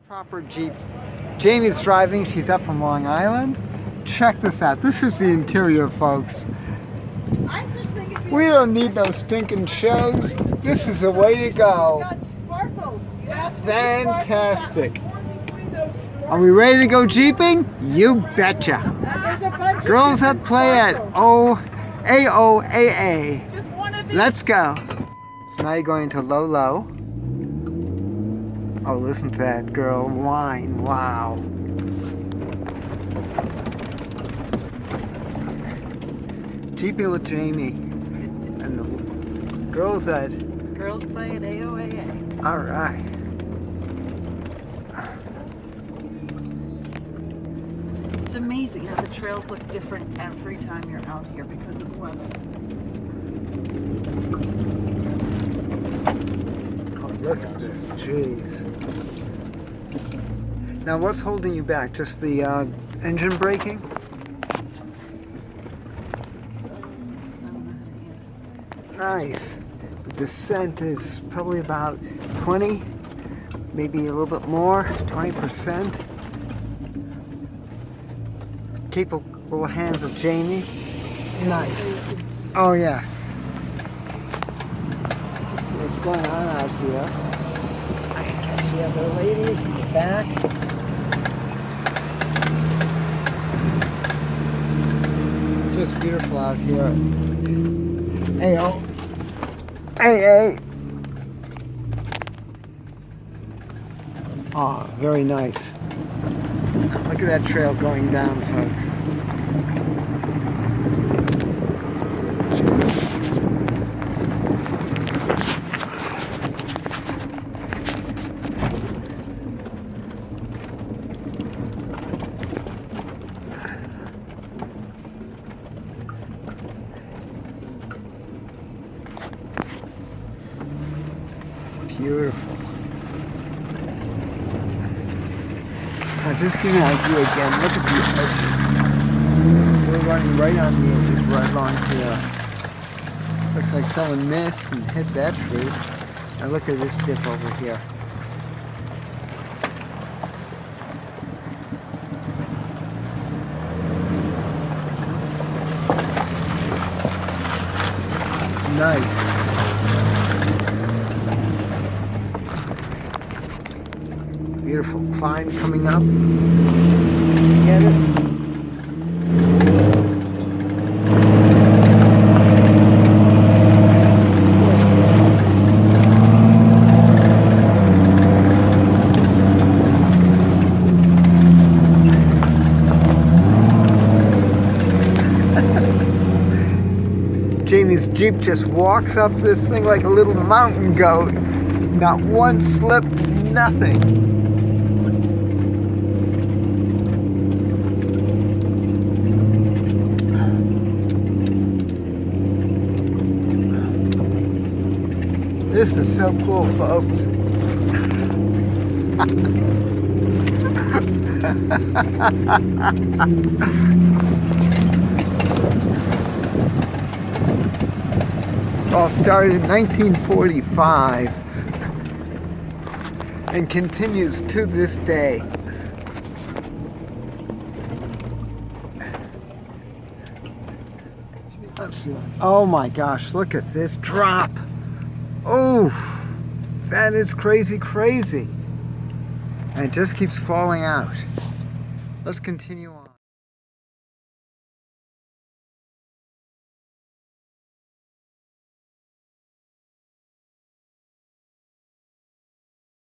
Proper Jeep. Jamie's driving. She's up from Long Island. Check this out. This is the interior, folks. I'm just thinking We don't need those stinking shows. This is the way to go. got sparkles. Fantastic. Are we ready to go jeeping? You betcha. There's a bunch Girls of that play at AOAA. Just one of these. Let's go. So now you're going to low, low. Oh, listen to that girl whine. Wow. Jeeping with Jamie. And the girls that... Girls play at AOAA. All right. It's amazing how the trails look different every time you're out here because of the weather. Oh, look at this. Jeez. Now, what's holding you back? Just the engine braking? Nice. The descent is probably about 20, maybe a little bit more, 20%. Capable hands of Jamie. Nice. Oh, yes. Let's see what's going on out here. See other ladies in the back. Just beautiful out here. AOAA. Ah, very nice. Look at that trail going down, folks. Beautiful. Now just give you an idea again, look at the edges. We're running right on the edges, right along here. Looks like someone missed and hit that tree. Now look at this dip over here. Nice. Beautiful climb coming up. Let's see if we can get it. Jamie's Jeep just walks up this thing like a little mountain goat. Not one slip, nothing. This is so cool, folks. It all started in 1945 and continues to this day. Let's see. Oh my gosh, look at this drop. Oh, that is crazy, crazy. And it just keeps falling out. Let's continue on.